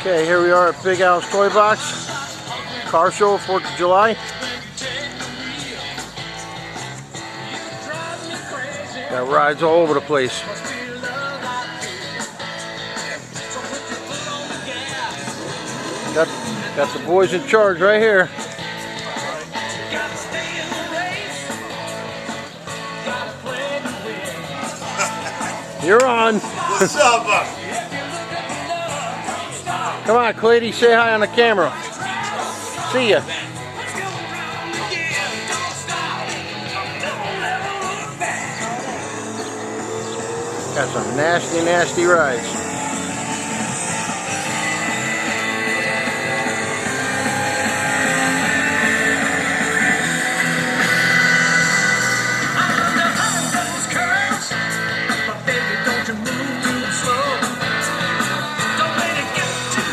Okay, here we are at Big Als Toy Box. Car show, 4th of July. Got rides all over the place. Got the boys in charge right here. You're on. What's up? Come on, Clady, say hi on the camera. See ya. Got some nasty, nasty rides.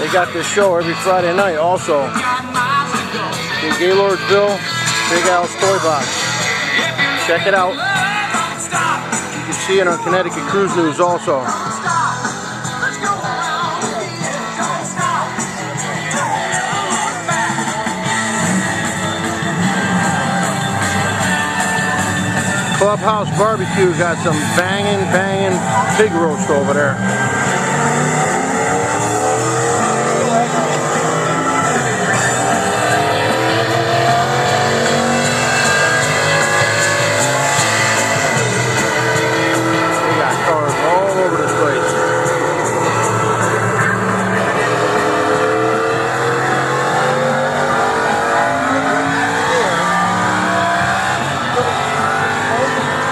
They got this show every Friday night also. In Gaylordsville, Big Als Toy Box. Check it out. You can see it on Connecticut Cruise News also. Clubhouse Barbecue got some banging pig roast over there.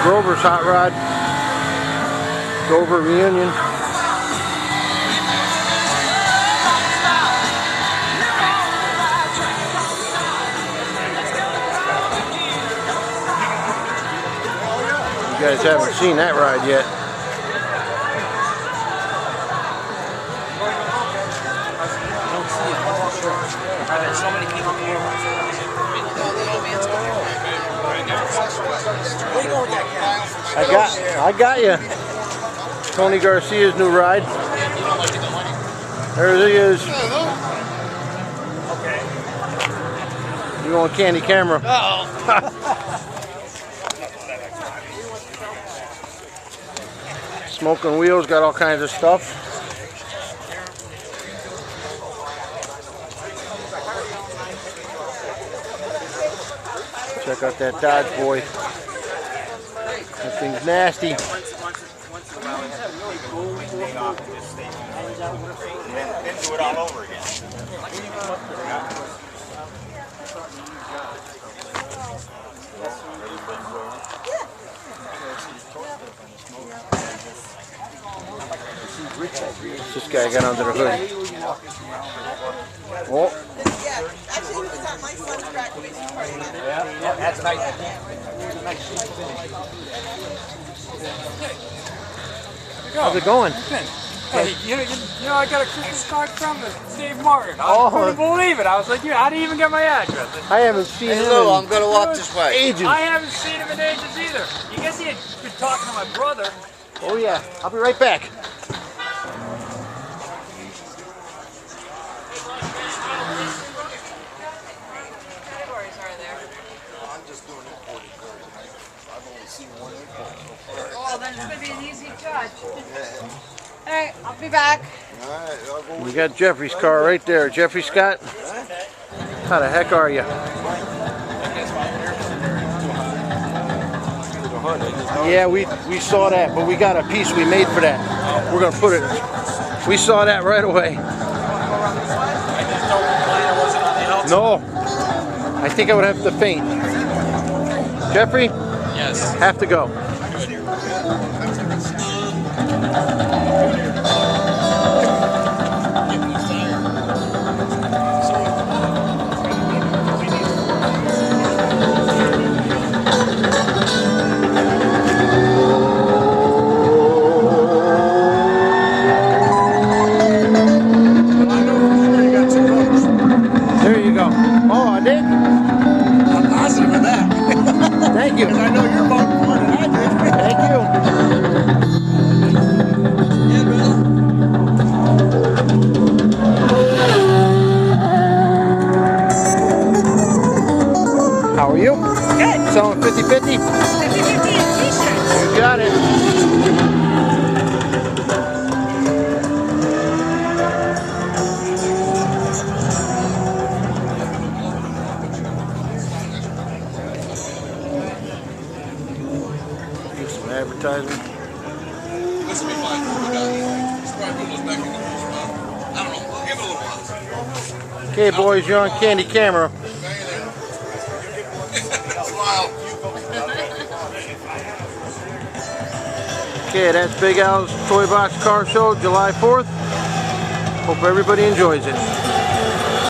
Grover's Hot Rod, Dover Reunion. You guys haven't seen that ride yet. I've had so many people I got you. Tony Garcia's new ride. There he is. You on candy camera? Smoking Wheels got all kinds of stuff. Check out that Dodge boy. That thing's nasty. Then do it all over again. What's this guy got under the hood? Oh. Actually, he was at my son's graduation party. Yeah, that's nice. How's it going? Hey, you know, I got a Christmas card from Dave Martin. I couldn't believe it. I was like, how do you even get my address? I haven't seen him I'm gonna walk this way. Ages. I haven't seen him in ages either. You guess he had been talking to my brother. Oh yeah, I'll be right back. Categories are there? I'm just doing imported cars. I've only seen one import so far. Oh, then it's going to be an easy judge. All right, I'll be back. All right, I'll go. We got Jeffrey's car right there. Jeffrey Scott, how the heck are you? Yeah, we saw that, but we got a piece we made for that. We're gonna put it. We saw that right away. No, I think I would have to faint. Jeffrey? Yes. Have to go. There you go. Oh, I did? I'm positive of that. Thank you. Because I know you're voting for it and I did. Thank you. 50-50? 50-50 t-shirts. You got it. Do some advertising. This will be fine. We got it. Just probably put those back in the I don't know. We'll give it a little while. Okay, boys, you're on Candy Camera. Smile. Okay, that's Big Al's Toy Box Car Show, July 4th. Hope everybody enjoys it.